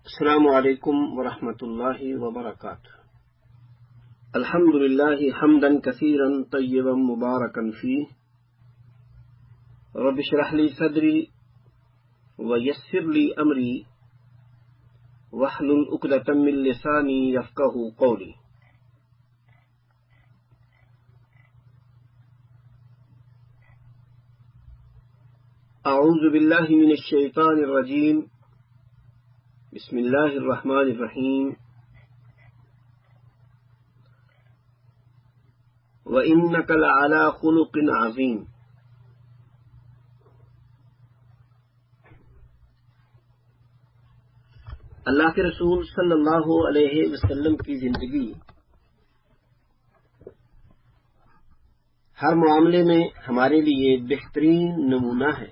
السلام علیکم ورحمۃ اللہ وبرکاتہ۔ الحمد للہ حمدا کثیرا طیبا مبارکا فیہ، رب اشرح لی صدری ویسر لی امری واحلل عقدۃ من لسانی یفقہوا قولی۔ اعوذ باللہ من الشیطان الرجیم، بسم اللہ الرحمن الرحیم۔ وَإِنَّكَ لَعَلَى خُلُقٍ عَظِيمٍ۔ اللہ کے رسول صلی اللہ علیہ وسلم کی زندگی ہر معاملے میں ہمارے لیے بہترین نمونہ ہے،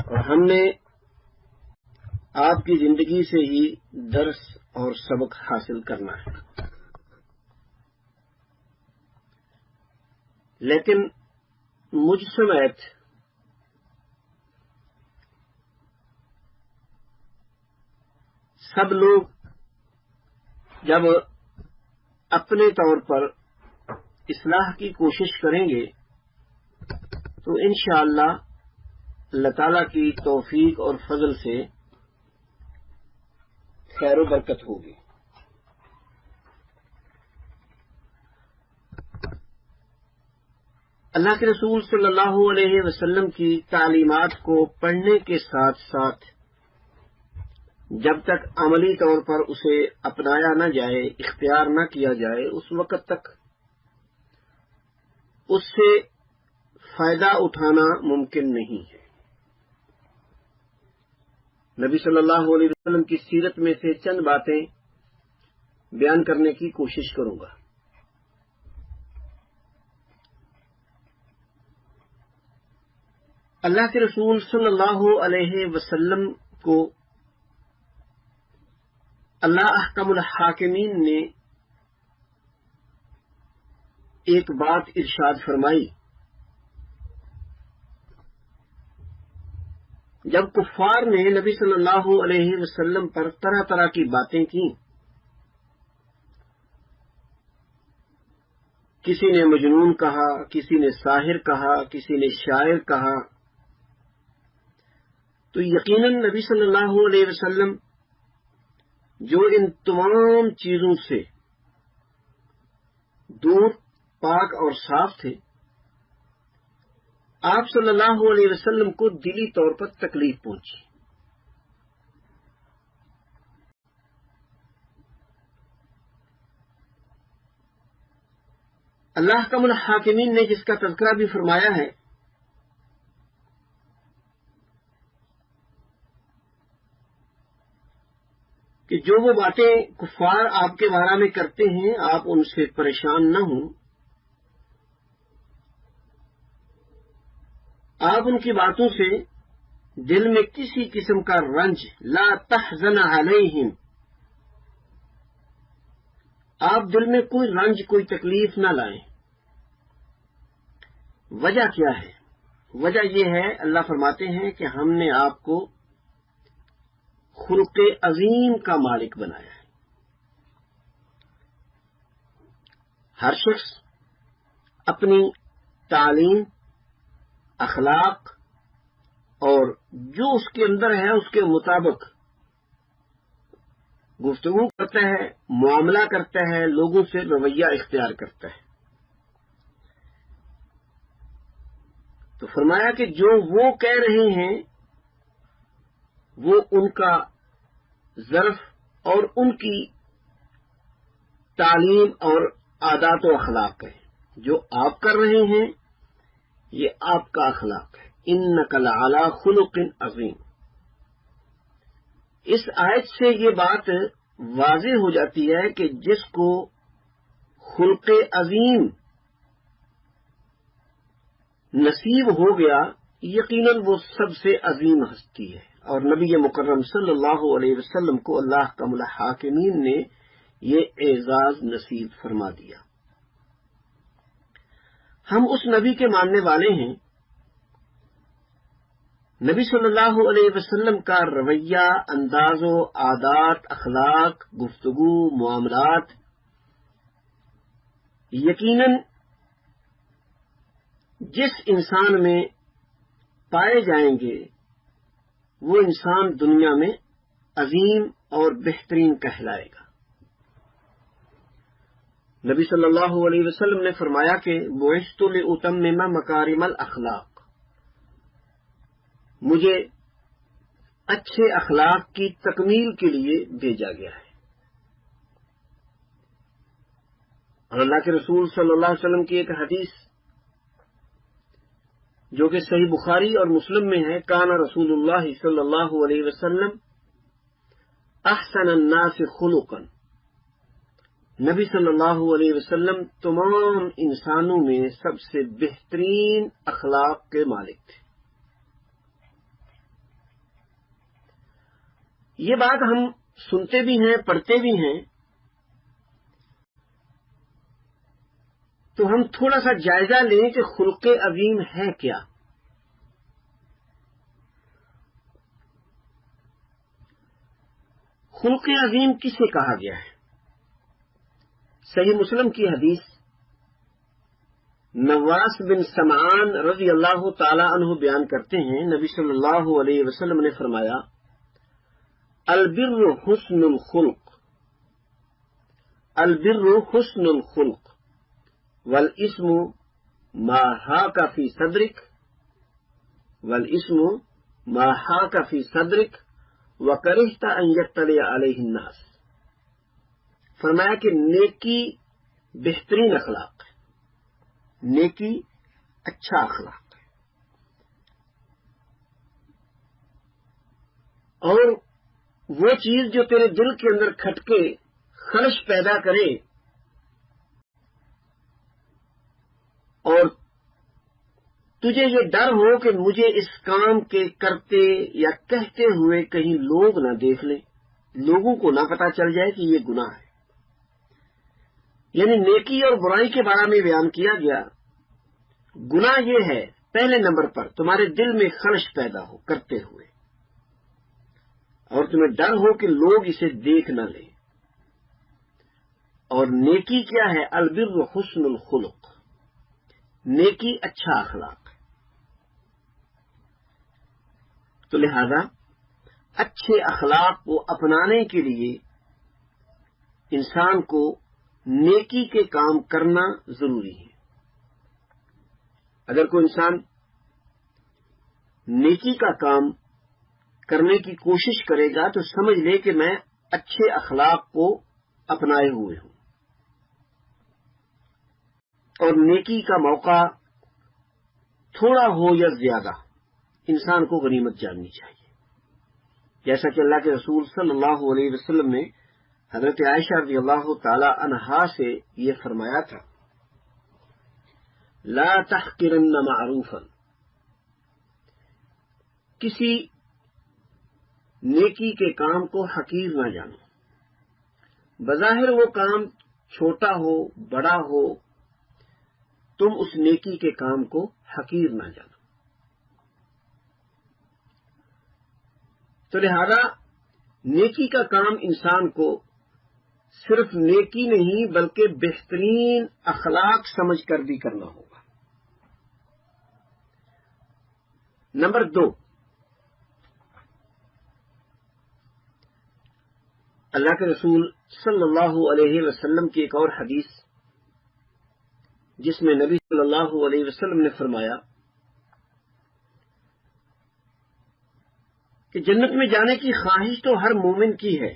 اور ہم نے آپ کی زندگی سے ہی درس اور سبق حاصل کرنا ہے۔ لیکن مجھ سمیت سب لوگ جب اپنے طور پر اصلاح کی کوشش کریں گے تو انشاءاللہ اللہ تعالیٰ کی توفیق اور فضل سے خیر و برکت ہوگی۔ اللہ کے رسول صلی اللہ علیہ وسلم کی تعلیمات کو پڑھنے کے ساتھ ساتھ جب تک عملی طور پر اسے اپنایا نہ جائے، اختیار نہ کیا جائے، اس وقت تک اس سے فائدہ اٹھانا ممکن نہیں ہے۔ نبی صلی اللہ علیہ وسلم کی سیرت میں سے چند باتیں بیان کرنے کی کوشش کروں گا۔ اللہ کے رسول صلی اللہ علیہ وسلم کو اللہ احکم الحاکمین نے ایک بات ارشاد فرمائی۔ جب کفار نے نبی صلی اللہ علیہ وسلم پر طرح طرح کی باتیں کی، کسی نے مجنون کہا، کسی نے ساحر کہا، کسی نے شاعر کہا، تو یقیناً نبی صلی اللہ علیہ وسلم جو ان تمام چیزوں سے دور، پاک اور صاف تھے، آپ صلی اللہ علیہ وسلم کو دلی طور پر تکلیف پہنچی۔ اللہ احکم الحاکمین نے جس کا تذکرہ بھی فرمایا ہے کہ جو وہ باتیں کفار آپ کے بارے میں کرتے ہیں آپ ان سے پریشان نہ ہوں، آپ ان کی باتوں سے دل میں کسی قسم کا رنج، لا تحزن علیہم، آپ دل میں کوئی رنج، کوئی تکلیف نہ لائیں۔ وجہ کیا ہے؟ وجہ یہ ہے، اللہ فرماتے ہیں کہ ہم نے آپ کو خلق عظیم کا مالک بنایا ہے۔ ہر شخص اپنی تعلیم، اخلاق اور جو اس کے اندر ہے اس کے مطابق گفتگو کرتا ہے، معاملہ کرتا ہے، لوگوں سے رویہ اختیار کرتا ہے۔ تو فرمایا کہ جو وہ کہہ رہے ہیں وہ ان کا ظرف اور ان کی تعلیم اور عادات و اخلاق ہے، جو آپ کر رہے ہیں یہ آپ کا اخلاق ہے۔ اِنَّكَ لَعَلَى خُلُقٍ عَظِيمٍ۔ اس آیت سے یہ بات واضح ہو جاتی ہے کہ جس کو خلق عظیم نصیب ہو گیا یقیناً وہ سب سے عظیم ہستی ہے، اور نبی مکرم صلی اللہ علیہ وسلم کو اللہ احکم الحاکمین نے یہ اعزاز نصیب فرما دیا۔ ہم اس نبی کے ماننے والے ہیں نبی صلی اللہ علیہ وسلم کا رویہ، انداز و عادات، اخلاق، گفتگو، معاملات یقیناً جس انسان میں پائے جائیں گے وہ انسان دنیا میں عظیم اور بہترین کہلائے گا۔ نبی صلی اللہ علیہ وسلم نے فرمایا کہ بعثت لأتمم مکارم الاخلاق، مجھے اچھے اخلاق کی تکمیل کے لیے بھیجا گیا ہے۔ اور اللہ کے رسول صلی اللہ علیہ وسلم کی ایک حدیث جو کہ صحیح بخاری اور مسلم میں ہے، کان رسول اللہ صلی اللہ علیہ وسلم احسن الناس خلقا، نبی صلی اللہ علیہ وسلم تمام انسانوں میں سب سے بہترین اخلاق کے مالک تھے۔ یہ بات ہم سنتے بھی ہیں، پڑھتے بھی ہیں، تو ہم تھوڑا سا جائزہ لیں کہ خلق عظیم ہے کیا۔ خلق عظیم کسے کہا گیا ہے؟ صحیح مسلم کی حدیث، نواس بن سمعان رضی اللہ تعالی عنہ بیان کرتے ہیں، نبی صلی اللہ علیہ وسلم نے فرمایا، البر حسن الخلق، البر حسن الخلق والاسم ما حاک فی صدرک، والاسم ما حاک فی صدرک وکرہت ان یطلع علیہ الناس۔ فرمایا کہ نیکی بہترین اخلاق ہے، نیکی اچھا اخلاق ہے، اور وہ چیز جو تیرے دل کے اندر کھٹکے خلش پیدا کرے اور تجھے یہ ڈر ہو کہ مجھے اس کام کے کرتے یا کہتے ہوئے کہیں لوگ نہ دیکھ لیں، لوگوں کو نہ پتہ چل جائے کہ یہ گناہ ہے۔ یعنی نیکی اور برائی کے بارے میں بیان کیا گیا۔ گناہ یہ ہے پہلے نمبر پر تمہارے دل میں خلش پیدا ہو کرتے ہوئے، اور تمہیں ڈر ہو کہ لوگ اسے دیکھ نہ لیں۔ اور نیکی کیا ہے؟ البر حسن الخلق، نیکی اچھا اخلاق ہے۔ تو لہذا اچھے اخلاق کو اپنانے کے لیے انسان کو نیکی کے کام کرنا ضروری ہے۔ اگر کوئی انسان نیکی کا کام کرنے کی کوشش کرے گا تو سمجھ لے کہ میں اچھے اخلاق کو اپنائے ہوئے ہوں، اور نیکی کا موقع تھوڑا ہو یا زیادہ انسان کو غنیمت جاننی چاہیے، جیسا کہ اللہ کے رسول صلی اللہ علیہ وسلم نے حضرت عائشہ رضی اللہ تعالی عنہا سے یہ فرمایا تھا، لا تحقرن معروفا، کسی نیکی کے کام کو حقیر نہ جانو، بظاہر وہ کام چھوٹا ہو بڑا ہو، تم اس نیکی کے کام کو حقیر نہ جانو۔ تو لہذا نیکی کا کام انسان کو صرف نیکی نہیں بلکہ بہترین اخلاق سمجھ کر بھی کرنا ہوگا۔ نمبر 2، اللہ کے رسول صلی اللہ علیہ وسلم کی ایک اور حدیث جس میں نبی صلی اللہ علیہ وسلم نے فرمایا کہ جنت میں جانے کی خواہش تو ہر مومن کی ہے،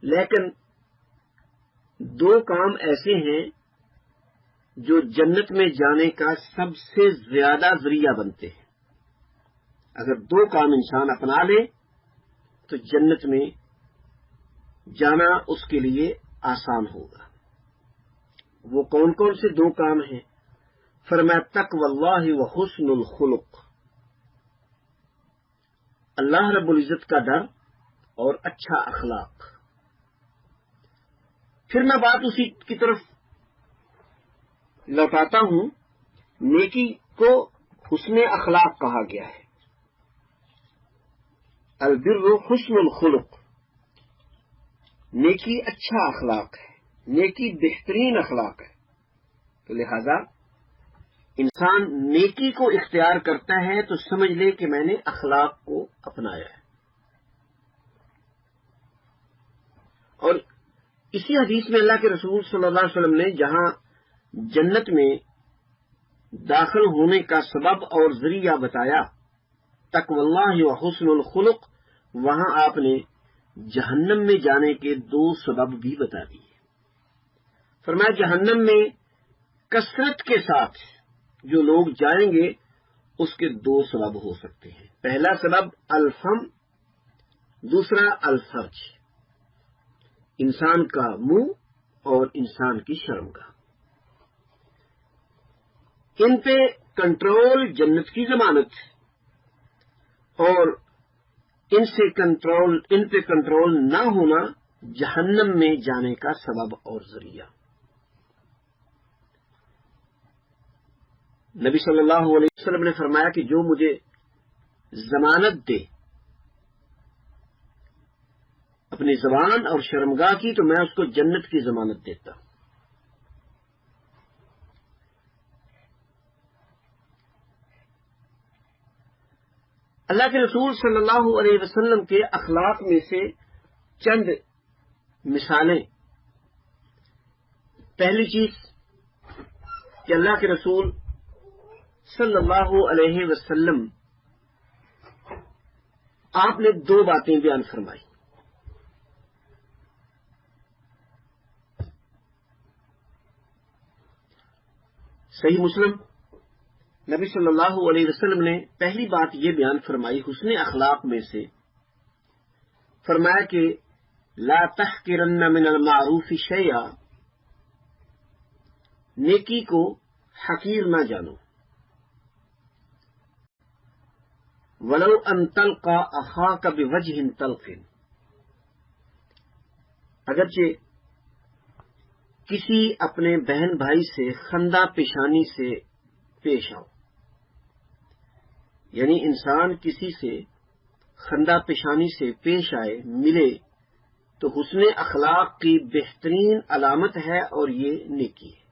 لیکن 2 کام ایسے ہیں جو جنت میں جانے کا سب سے زیادہ ذریعہ بنتے ہیں۔ اگر 2 کام انسان اپنا لے تو جنت میں جانا اس کے لیے آسان ہوگا۔ وہ کون کون سے 2 کام ہیں؟ فرمایا تقوی اللہ و حسن الخلق، اللہ رب العزت کا ڈر اور اچھا اخلاق۔ پھر میں بات اسی کی طرف لوٹاتا ہوں، نیکی کو حسن اخلاق کہا گیا ہے، البر حسن الخلق، نیکی اچھا اخلاق ہے، نیکی بہترین اخلاق ہے. تو لہذا انسان نیکی کو اختیار کرتا ہے تو سمجھ لے کہ میں نے اخلاق کو اپنایا ہے. اور اسی حدیث میں اللہ کے رسول صلی اللہ علیہ وسلم نے جہاں جنت میں داخل ہونے کا سبب اور ذریعہ بتایا تقوی اللہ و حسن الخلق، وہاں آپ نے جہنم میں جانے کے 2 سبب بھی بتا دیے. فرمایا جہنم میں کثرت کے ساتھ جو لوگ جائیں گے اس کے 2 سبب ہو سکتے ہیں. پہلا سبب الفم، دوسرا الفرج، انسان کا منہ اور انسان کی شرمگاہ. ان پہ کنٹرول جنت کی ضمانت، اور ان پہ کنٹرول نہ ہونا جہنم میں جانے کا سبب اور ذریعہ. نبی صلی اللہ علیہ وسلم نے فرمایا کہ جو مجھے ضمانت دے اپنی زبان اور شرمگاہ کی تو میں اس کو جنت کی ضمانت دیتا ہوں. اللہ کے رسول صلی اللہ علیہ وسلم کے اخلاق میں سے چند مثالیں. پہلی چیز کہ اللہ کے رسول صلی اللہ علیہ وسلم آپ نے 2 باتیں بیان فرمائی. صحیح مسلم نبی صلی اللہ علیہ وسلم نے پہلی بات یہ بیان فرمائی حسن اخلاق میں سے، فرمایا کہ لا تحقرن من المعروف شیئا، نیکی کو حقیر نہ جانو. ولو ان تلقى اخاك بوجه طلق، اگرچہ کسی اپنے بہن بھائی سے خندہ پیشانی سے پیش آؤ، یعنی انسان کسی سے خندہ پیشانی سے پیش آئے، ملے، تو حسن اخلاق کی بہترین علامت ہے اور یہ نیکی ہے.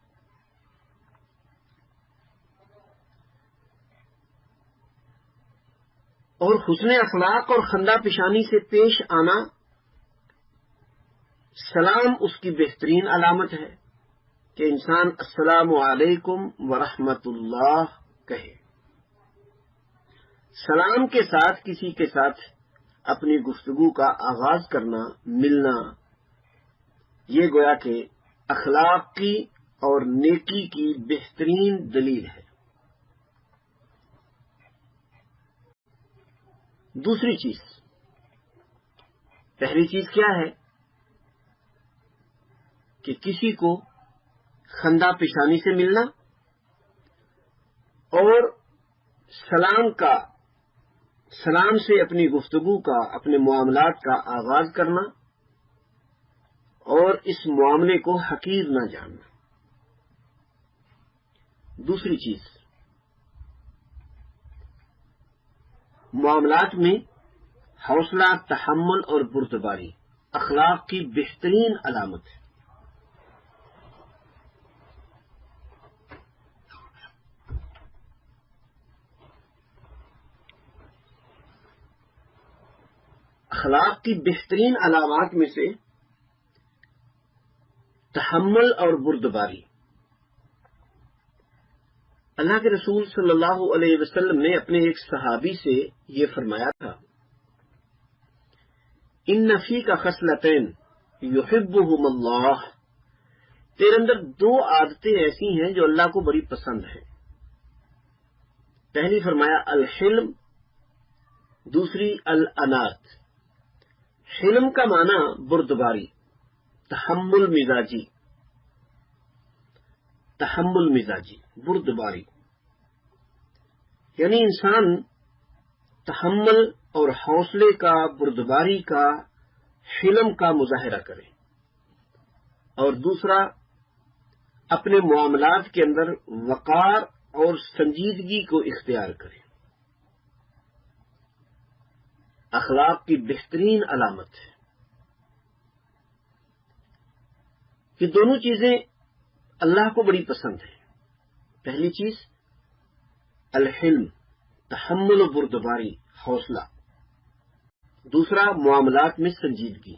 اور حسن اخلاق اور خندہ پیشانی سے پیش آنا، سلام اس کی بہترین علامت ہے کہ انسان السلام علیکم ورحمۃ اللہ کہے. سلام کے ساتھ کسی کے ساتھ اپنی گفتگو کا آغاز کرنا، ملنا، یہ گویا کہ اخلاق کی اور نیکی کی بہترین دلیل ہے. دوسری چیز، پہلی چیز کیا ہے کہ کسی کو خندہ پیشانی سے ملنا اور سلام سے اپنی گفتگو کا، اپنے معاملات کا آغاز کرنا اور اس معاملے کو حقیر نہ جاننا. دوسری چیز، معاملات میں حوصلہ، تحمل اور بردباری اخلاق کی بہترین علامت ہے. اخلاق کی بہترین علامات میں سے تحمل اور بردباری. اللہ کے رسول صلی اللہ علیہ وسلم نے اپنے ایک صحابی سے یہ فرمایا تھا، ان فیک خصلتین یحبہم اللہ، تیرے اندر 2 عادتیں ایسی ہیں جو اللہ کو بڑی پسند ہیں. پہلی فرمایا الحلم، دوسری الانات. حلم کا معنی بردباری، تحمل مزاجی، بردباری، یعنی انسان تحمل اور حوصلے کا، بردباری کا، حلم کا مظاہرہ کرے. اور دوسرا، اپنے معاملات کے اندر وقار اور سنجیدگی کو اختیار کرے. اخلاق کی بہترین علامت ہے. یہ دونوں چیزیں اللہ کو بڑی پسند ہیں. پہلی چیز الحلم، تحمل و بردباری، حوصلہ. دوسرا معاملات میں سنجیدگی.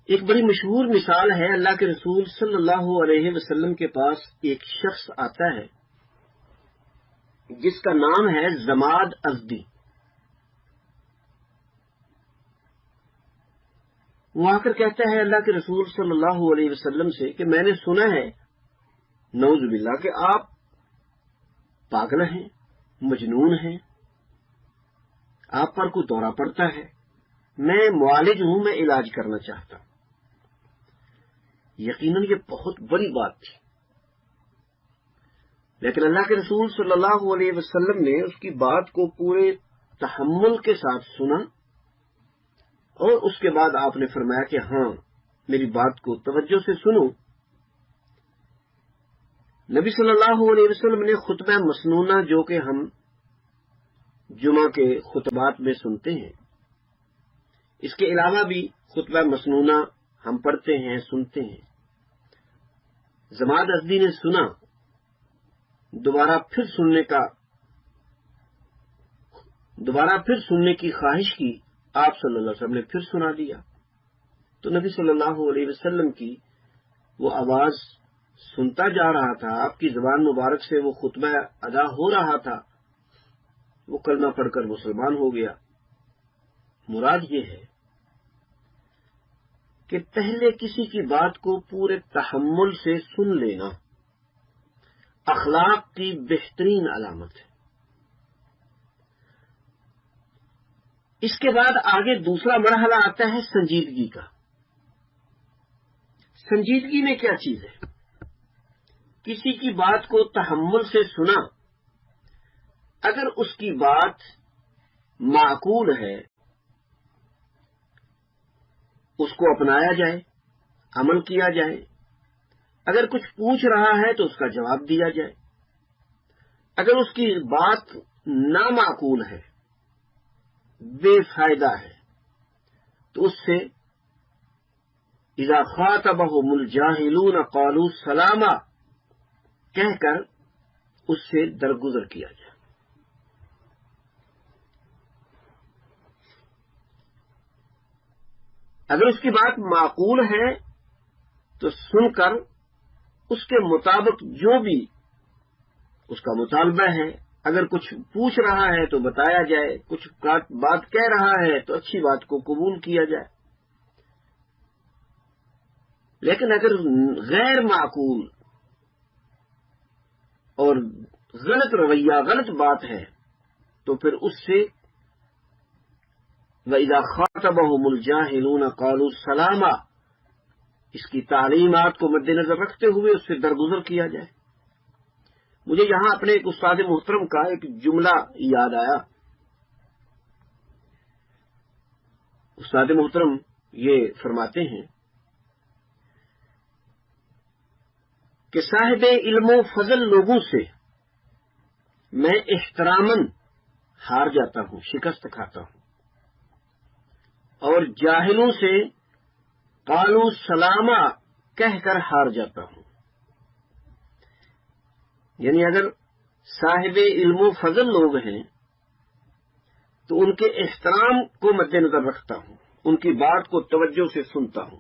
ایک بڑی مشہور مثال ہے، اللہ کے رسول صلی اللہ علیہ وسلم کے پاس ایک شخص آتا ہے جس کا نام ہے زماد ازدی. وہ آ کر کہتا ہے اللہ کے رسول صلی اللہ علیہ وسلم سے کہ میں نے سنا ہے نعوذ باللہ کہ آپ پاگل ہیں، مجنون ہیں، آپ پر کوئی دورہ پڑتا ہے، میں معالج ہوں، میں علاج کرنا چاہتا ہوں. یقیناً یہ بہت بڑی بات تھی، لیکن اللہ کے رسول صلی اللہ علیہ وسلم نے اس کی بات کو پورے تحمل کے ساتھ سنا، اور اس کے بعد آپ نے فرمایا کہ ہاں میری بات کو توجہ سے سنو. نبی صلی اللہ علیہ وسلم نے خطبہ مسنونہ جو کہ ہم جمعہ کے خطبات میں سنتے ہیں، اس کے علاوہ بھی خطبہ مسنونہ ہم پڑھتے ہیں، سنتے ہیں. زماد ازدی نے سنا، دوبارہ پھر سننے کی خواہش کی. آپ صلی اللہ علیہ وسلم نے پھر سنا دیا تو نبی صلی اللہ علیہ وسلم کی وہ آواز سنتا جا رہا تھا، آپ کی زبان مبارک سے وہ خطبہ ادا ہو رہا تھا، وہ کلمہ پڑھ کر مسلمان ہو گیا. مراد یہ ہے کہ پہلے کسی کی بات کو پورے تحمل سے سن لینا اخلاق کی بہترین علامت ہے. اس کے بعد آگے دوسرا مرحلہ آتا ہے سنجیدگی کا. سنجیدگی میں کیا چیز ہے؟ کسی کی بات کو تحمل سے سنا، اگر اس کی بات معقول ہے اس کو اپنایا جائے، عمل کیا جائے. اگر کچھ پوچھ رہا ہے تو اس کا جواب دیا جائے. اگر اس کی بات نامعقول ہے، بے فائدہ ہے، تو اس سے اذا خاطبهم الجاہلون قالوا سلاما کہہ کر اس سے درگزر کیا جائے. اگر اس کی بات معقول ہے تو سن کر اس کے مطابق جو بھی اس کا مطالبہ ہے، اگر کچھ پوچھ رہا ہے تو بتایا جائے، کچھ بات کہہ رہا ہے تو اچھی بات کو قبول کیا جائے. لیکن اگر غیر معقول اور غلط رویہ، غلط بات ہے تو پھر اس سے وَإِذَا خَاطَبَهُمُ الْجَاهِلُونَ قَالُوا سَلَامًا اس کی تعلیمات کو مد نظر رکھتے ہوئے اس سے درگزر کیا جائے. مجھے یہاں اپنے ایک استاد محترم کا ایک جملہ یاد آیا. استاد محترم یہ فرماتے ہیں کہ صاحب علم و فضل لوگوں سے میں احتراماً ہار جاتا ہوں، شکست کھاتا ہوں، اور جاہلوں سے قالوا سلاما کہہ کر ہار جاتا ہوں. یعنی اگر صاحب علم و فضل لوگ ہیں تو ان کے احترام کو مد نظر رکھتا ہوں، ان کی بات کو توجہ سے سنتا ہوں،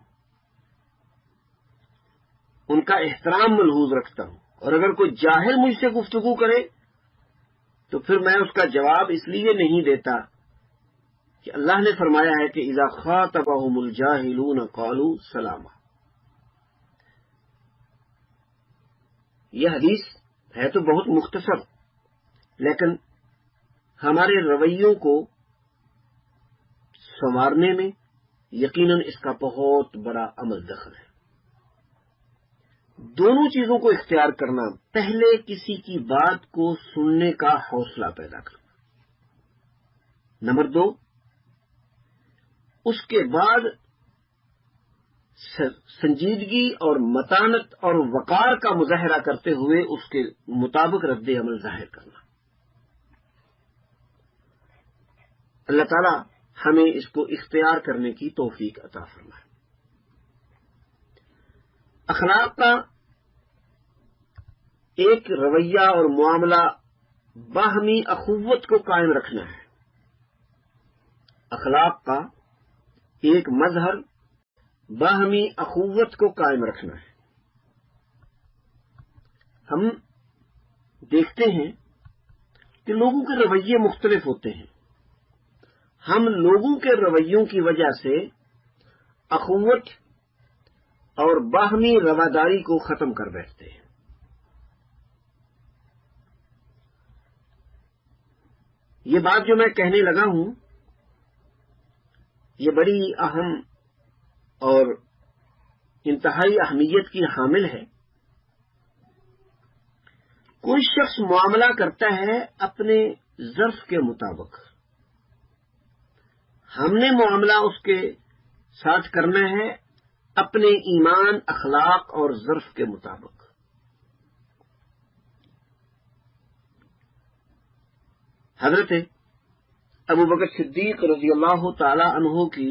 ان کا احترام ملحوظ رکھتا ہوں. اور اگر کوئی جاہل مجھ سے گفتگو کرے تو پھر میں اس کا جواب اس لیے نہیں دیتا کہ اللہ نے فرمایا ہے کہ اذا خاطبهم الجاہلون قالوا سلاما. یہ حدیث ہے تو بہت مختصر، لیکن ہمارے رویوں کو سنوارنے میں یقیناً اس کا بہت بڑا عمل دخل ہے. دونوں چیزوں کو اختیار کرنا، پہلے کسی کی بات کو سننے کا حوصلہ پیدا کرنا، نمبر 2 اس کے بعد سنجیدگی اور متانت اور وقار کا مظاہرہ کرتے ہوئے اس کے مطابق رد عمل ظاہر کرنا. اللہ تعالی ہمیں اس کو اختیار کرنے کی توفیق عطا فرمائے۔ اخلاق کا ایک رویہ اور معاملہ باہمی اخوت کو قائم رکھنا ہے۔ اخلاق کا ایک مظہر باہمی اخوت کو قائم رکھنا ہے۔ ہم دیکھتے ہیں کہ لوگوں کے رویے مختلف ہوتے ہیں۔ ہم لوگوں کے رویوں کی وجہ سے اخوت اور باہمی رواداری کو ختم کر بیٹھتے ہیں۔ یہ بات جو میں کہنے لگا ہوں یہ بڑی اہم اور انتہائی اہمیت کی حامل ہے۔ کوئی شخص معاملہ کرتا ہے اپنے ظرف کے مطابق، ہم نے معاملہ اس کے ساتھ کرنا ہے اپنے ایمان، اخلاق اور ظرف کے مطابق۔ حضرت ابو بکر صدیق رضی اللہ تعالی عنہ کی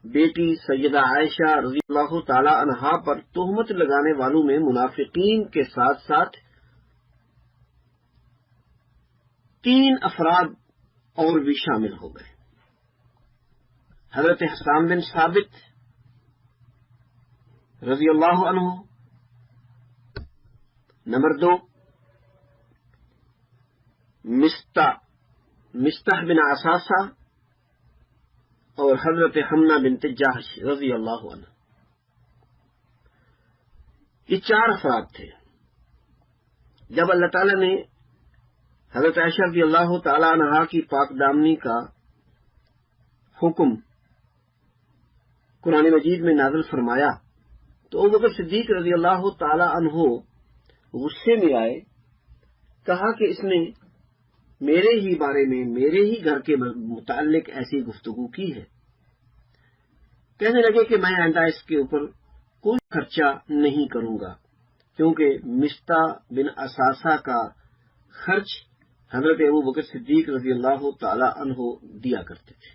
بیٹی سیدہ عائشہ رضی اللہ تعالی عنہا پر تہمت لگانے والوں میں منافقین کے ساتھ ساتھ 3 افراد اور بھی شامل ہو گئے۔ حضرت حسان بن ثابت رضی اللہ عنہ، نمبر 2 مستح بن عصاصہ، اور حضرت حمنہ بنت جحش رضی اللہ عنہ۔ یہ 4 افراد تھے۔ جب اللہ تعالی نے حضرت عائشہ رضی اللہ تعالی عنہا کی پاک دامنی کا حکم قرآن مجید میں نازل فرمایا تو ابو بکر صدیق رضی اللہ تعالی عنہ غصے میں آئے، کہا کہ اس نے میرے ہی بارے میں، میرے ہی گھر کے متعلق ایسی گفتگو کی ہے۔ کہنے لگے کہ میں آئندہ اس کے اوپر کوئی خرچہ نہیں کروں گا، کیونکہ مستح بن عصاصہ کا خرچ حضرت ابو بکر صدیق رضی اللہ تعالی عنہ دیا کرتے تھے۔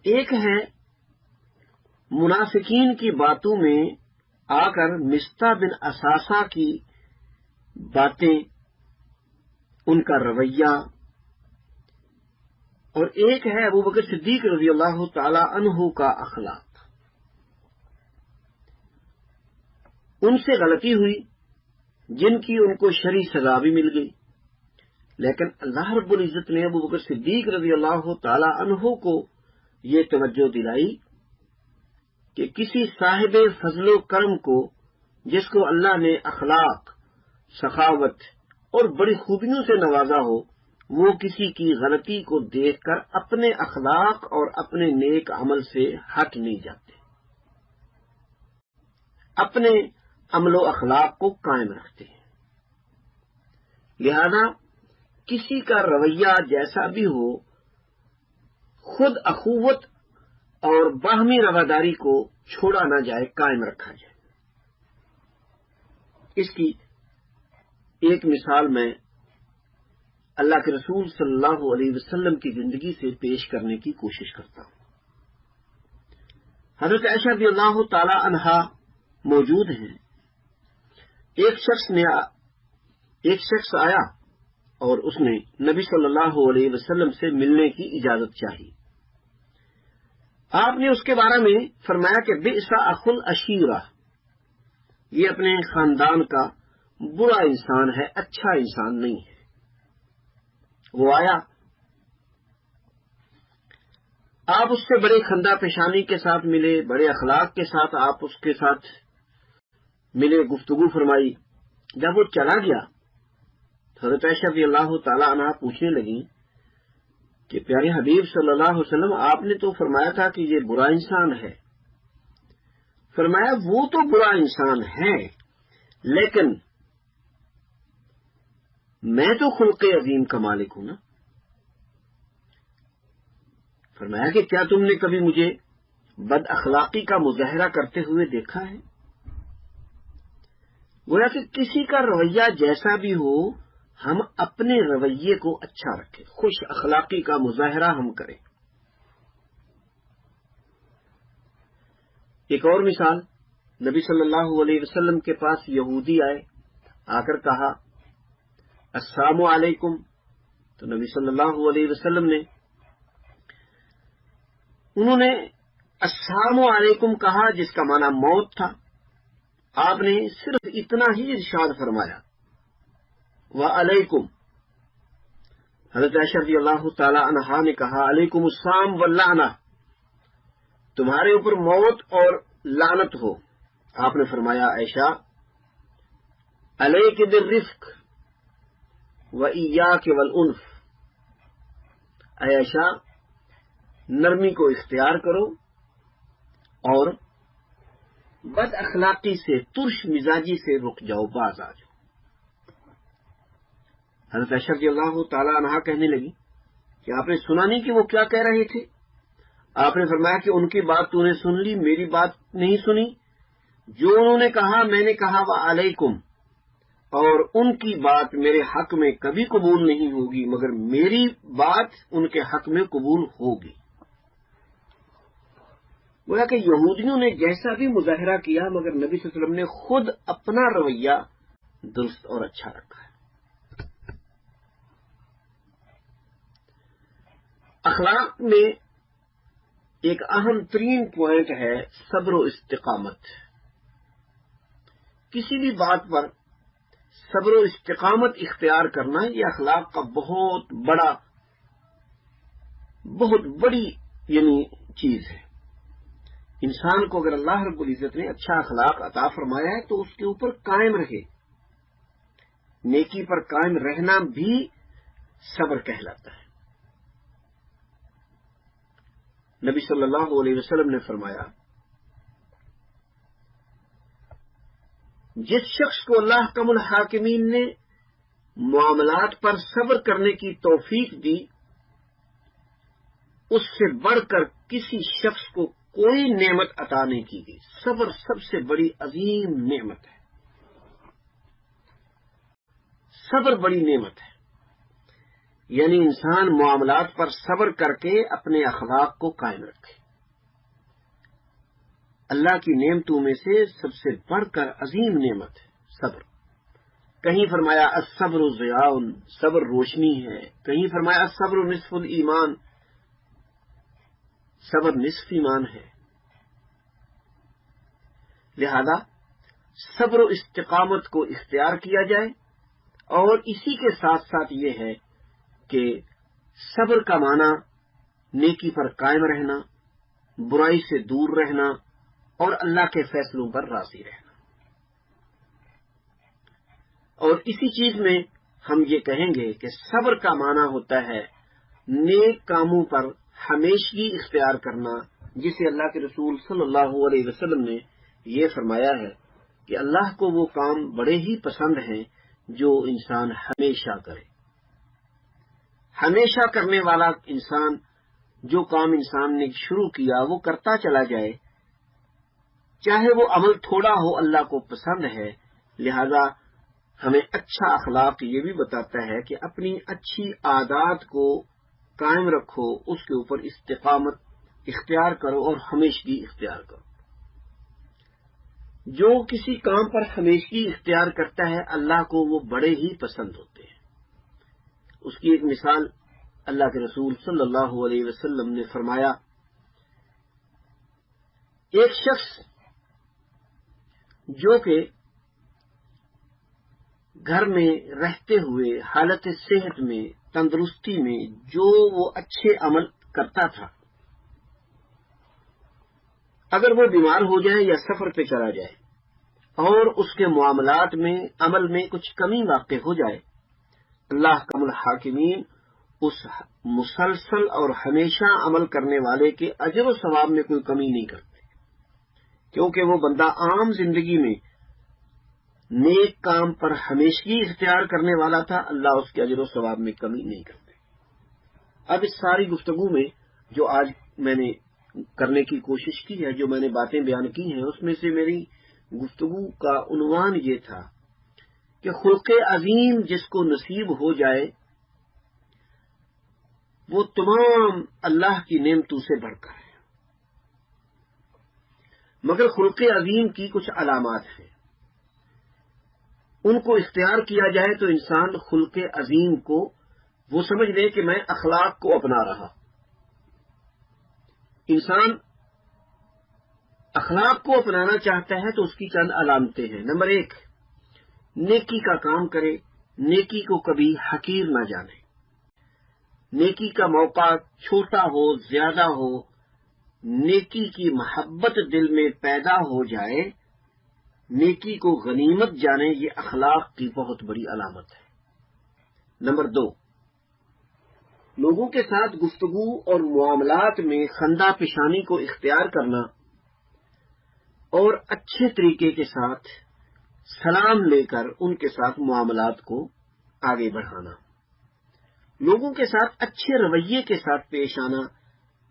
ایک ہے منافقین کی باتوں میں آ کر مستح بن عصاصہ کی باتیں، ان کا رویہ، اور ایک ہے ابو بکر صدیق رضی اللہ تعالی عنہ کا اخلاق۔ ان سے غلطی ہوئی جن کی ان کو شرعی سزا بھی مل گئی، لیکن اللہ رب العزت نے ابو بکر صدیق رضی اللہ تعالی عنہ کو یہ توجہ دلائی کہ کسی صاحب فضل و کرم کو، جس کو اللہ نے اخلاق، سخاوت اور بڑی خوبیوں سے نوازا ہو، وہ کسی کی غلطی کو دیکھ کر اپنے اخلاق اور اپنے نیک عمل سے ہٹ نہیں جاتے، اپنے عمل و اخلاق کو قائم رکھتے ہیں۔ لہذا کسی کا رویہ جیسا بھی ہو، خود اخوت اور باہمی رواداری کو چھوڑا نہ جائے، قائم رکھا جائے۔ اس کی ایک مثال میں اللہ کے رسول صلی اللہ علیہ وسلم کی زندگی سے پیش کرنے کی کوشش کرتا ہوں۔ حضرت عائشہ رضی اللہ تعالی عنہا موجود ہیں۔ ایک شخص آیا اور اس نے نبی صلی اللہ علیہ وسلم سے ملنے کی اجازت چاہی۔ آپ نے اس کے بارے میں فرمایا کہ بئس اخ العشیرہ، یہ اپنے خاندان کا برا انسان ہے، اچھا انسان نہیں ہے۔ وہ آیا، آپ اس سے بڑے خندہ پیشانی کے ساتھ ملے، بڑے اخلاق کے ساتھ آپ اس کے ساتھ ملے، گفتگو فرمائی۔ جب وہ چلا گیا، حضرت عائشہ رضی اللہ تعالی عنہا پوچھنے لگیں کہ پیارے حبیب صلی اللہ علیہ وسلم، آپ نے تو فرمایا تھا کہ یہ برا انسان ہے۔ فرمایا وہ تو برا انسان ہے، لیکن میں تو خلق عظیم کا مالک ہوں نا۔ فرمایا کہ کیا تم نے کبھی مجھے بد اخلاقی کا مظاہرہ کرتے ہوئے دیکھا ہے؟ گویا کہ کسی کا رویہ جیسا بھی ہو، ہم اپنے رویے کو اچھا رکھیں، خوش اخلاقی کا مظاہرہ ہم کریں۔ ایک اور مثال، نبی صلی اللہ علیہ وسلم کے پاس یہودی آئے، آ کر کہا السلام علیکم، تو نبی صلی اللہ علیہ وسلم نے انہوں نے السلام علیکم کہا جس کا معنی موت تھا۔ آپ نے صرف اتنا ہی ارشاد فرمایا وعلیکم۔ حضرت عائشہ رضی اللہ تعالی عنہا نے کہا علیکم السلام واللعنہ، تمہارے اوپر موت اور لعنت ہو۔ آپ نے فرمایا عائشہ علیک بالرفق وإیاک والعنف، اے عائشہ نرمی کو اختیار کرو اور بد اخلاقی سے، ترش مزاجی سے رک جاؤ، باز آ جاؤ۔ حضرت عائشہ رضی اللہ تعالی عنہا کہنے لگی کہ آپ نے سنا نہیں کہ وہ کیا کہہ رہے تھے؟ آپ نے فرمایا کہ ان کی بات تو نے سن لی، میری بات نہیں سنی۔ جو انہوں نے کہا میں نے کہا وعلیکم، اور ان کی بات میرے حق میں کبھی قبول نہیں ہوگی، مگر میری بات ان کے حق میں قبول ہوگی۔ گویا کہ یہودیوں نے جیسا بھی مظاہرہ کیا، مگر نبی صلی اللہ علیہ وسلم نے خود اپنا رویہ درست اور اچھا رکھا ہے۔ اخلاق میں ایک اہم ترین پوائنٹ ہے صبر و استقامت۔ کسی بھی بات پر صبر و استقامت اختیار کرنا یہ اخلاق کا بہت بڑی چیز ہے۔ انسان کو اگر اللہ رب العزت نے اچھا اخلاق عطا فرمایا ہے تو اس کے اوپر قائم رہے، نیکی پر قائم رہنا بھی صبر کہلاتا ہے۔ نبی صلی اللہ علیہ وسلم نے فرمایا جس شخص کو اللہ کم الحاکمین نے معاملات پر صبر کرنے کی توفیق دی، اس سے بڑھ کر کسی شخص کو کوئی نعمت عطا نہیں کی گئی۔ صبر سب سے بڑی عظیم نعمت ہے، صبر بڑی نعمت ہے، یعنی انسان معاملات پر صبر کر کے اپنے اخلاق کو قائم رکھے۔ اللہ کی نعمتوں میں سے سب سے بڑھ کر عظیم نعمت ہے صبر۔ کہیں فرمایا الصبر ضیاء، صبر روشنی ہے، کہیں فرمایا الصبر نصف الایمان، صبر نصف ایمان ہے۔ لہذا صبر و استقامت کو اختیار کیا جائے، اور اسی کے ساتھ ساتھ یہ ہے کہ صبر کا معنی نیکی پر قائم رہنا، برائی سے دور رہنا اور اللہ کے فیصلوں پر راضی رہنا۔ اور اسی چیز میں ہم یہ کہیں گے کہ صبر کا معنی ہوتا ہے نیک کاموں پر ہمیشگی اختیار کرنا، جسے اللہ کے رسول صلی اللہ علیہ وسلم نے یہ فرمایا ہے کہ اللہ کو وہ کام بڑے ہی پسند ہیں جو انسان ہمیشہ کرے۔ ہمیشہ کرنے والا انسان، جو کام انسان نے شروع کیا وہ کرتا چلا جائے، چاہے وہ عمل تھوڑا ہو، اللہ کو پسند ہے۔ لہذا ہمیں اچھا اخلاق یہ بھی بتاتا ہے کہ اپنی اچھی عادات کو قائم رکھو، اس کے اوپر استقامت اختیار کرو اور ہمیشگی اختیار کرو۔ جو کسی کام پر ہمیشگی اختیار کرتا ہے اللہ کو وہ بڑے ہی پسند ہوتے ہیں۔ اس کی ایک مثال اللہ کے رسول صلی اللہ علیہ وسلم نے فرمایا ایک شخص جو کہ گھر میں رہتے ہوئے حالت صحت میں، تندرستی میں جو وہ اچھے عمل کرتا تھا، اگر وہ بیمار ہو جائے یا سفر پہ چلا جائے اور اس کے معاملات میں عمل میں کچھ کمی واقع ہو جائے، اللہ کم الحاکمین اس مسلسل اور ہمیشہ عمل کرنے والے کے اجر و ثواب میں کوئی کمی نہیں کرتے، کیونکہ وہ بندہ عام زندگی میں نیک کام پر ہمیشگی اختیار کرنے والا تھا، اللہ اس کے اجر و ثواب میں کمی نہیں کرتے۔ اب اس ساری گفتگو میں جو آج میں نے کرنے کی کوشش کی ہے، جو میں نے باتیں بیان کی ہیں، اس میں سے میری گفتگو کا عنوان یہ تھا کہ خلق عظیم جس کو نصیب ہو جائے وہ تمام اللہ کی نعمتوں سے بڑھ کر ہے، مگر خلق عظیم کی کچھ علامات ہیں، ان کو اختیار کیا جائے تو انسان خلق عظیم کو وہ سمجھ لے کہ میں اخلاق کو اپنا رہا۔ انسان اخلاق کو اپنانا چاہتا ہے تو اس کی چند علامتیں ہیں۔ نمبر 1، نیکی کا کام کرے، نیکی کو کبھی حقیر نہ جانے۔ نیکی کا موقع چھوٹا ہو زیادہ ہو، نیکی کی محبت دل میں پیدا ہو جائے، نیکی کو غنیمت جانے، یہ اخلاق کی بہت بڑی علامت ہے۔ نمبر 2، لوگوں کے ساتھ گفتگو اور معاملات میں خندہ پیشانی کو اختیار کرنا اور اچھے طریقے کے ساتھ سلام لے کر ان کے ساتھ معاملات کو آگے بڑھانا، لوگوں کے ساتھ اچھے رویے کے ساتھ پیش آنا،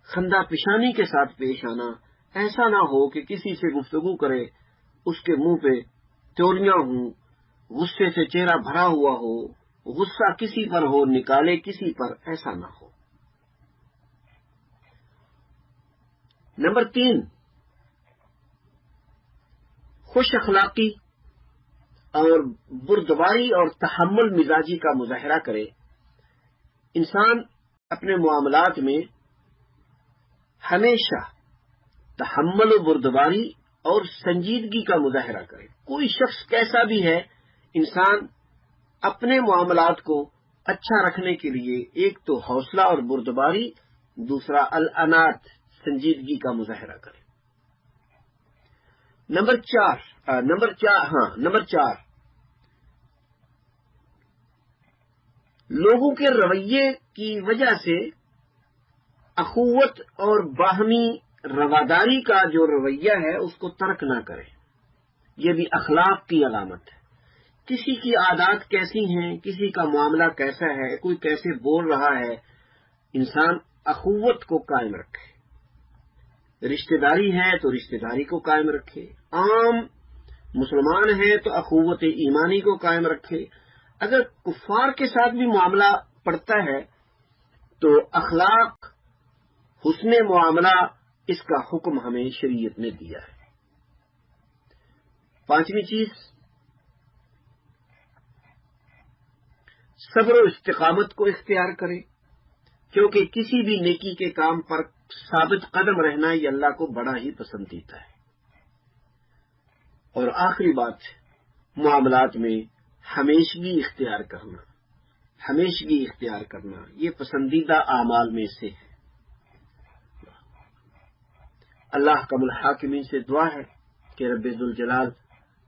خندہ پیشانی کے ساتھ پیش آنا، ایسا نہ ہو کہ کسی سے گفتگو کرے اس کے منہ پہ تیوریاں ہوں، غصے سے چہرہ بھرا ہوا ہو، غصہ کسی پر ہو نکالے کسی پر، ایسا نہ ہو۔ نمبر 3، خوش اخلاقی اور بردباری اور تحمل مزاجی کا مظاہرہ کرے۔ انسان اپنے معاملات میں ہمیشہ تحمل و بردباری اور سنجیدگی کا مظاہرہ کرے۔ کوئی شخص کیسا بھی ہے، انسان اپنے معاملات کو اچھا رکھنے کے لیے ایک تو حوصلہ اور بردباری، دوسرا الانات سنجیدگی کا مظاہرہ کرے۔ نمبر چار، لوگوں کے رویے کی وجہ سے اخوت اور باہمی رواداری کا جو رویہ ہے اس کو ترک نہ کرے، یہ بھی اخلاق کی علامت ہے۔ کسی کی عادات کیسی ہیں، کسی کا معاملہ کیسا ہے، کوئی کیسے بول رہا ہے، انسان اخوت کو قائم رکھے، رشتہ داری ہے تو رشتہ داری کو قائم رکھے، عام مسلمان ہے تو اخوت ایمانی کو قائم رکھے۔ اگر کفار کے ساتھ بھی معاملہ پڑتا ہے تو اخلاق، حسن معاملہ، اس کا حکم ہمیں شریعت نے دیا ہے۔ 5ویں چیز، صبر و استقامت کو اختیار کرے، کیونکہ کسی بھی نیکی کے کام پر ثابت قدم رہنا یہ اللہ کو بڑا ہی پسندیدہ ہے۔ اور آخری بات، معاملات میں ہمیشگی اختیار کرنا یہ پسندیدہ اعمال میں سے ہے۔ اللہ کم الحاکمین سے دعا ہے کہ رب ذوالجلال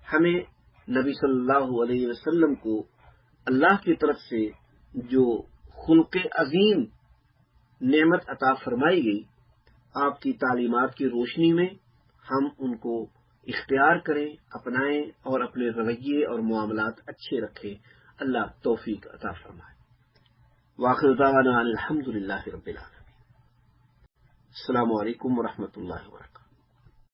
ہمیں نبی صلی اللہ علیہ وسلم کو اللہ کی طرف سے جو خلق عظیم نعمت عطا فرمائی گئی، آپ کی تعلیمات کی روشنی میں ہم ان کو اختیار کریں، اپنائیں اور اپنے رویے اور معاملات اچھے رکھیں۔ اللہ توفیق عطا فرمائے۔ وآخر دعوانا الحمد للہ رب العالمین۔ السلام علیکم ورحمۃ اللہ وبرکاتہ۔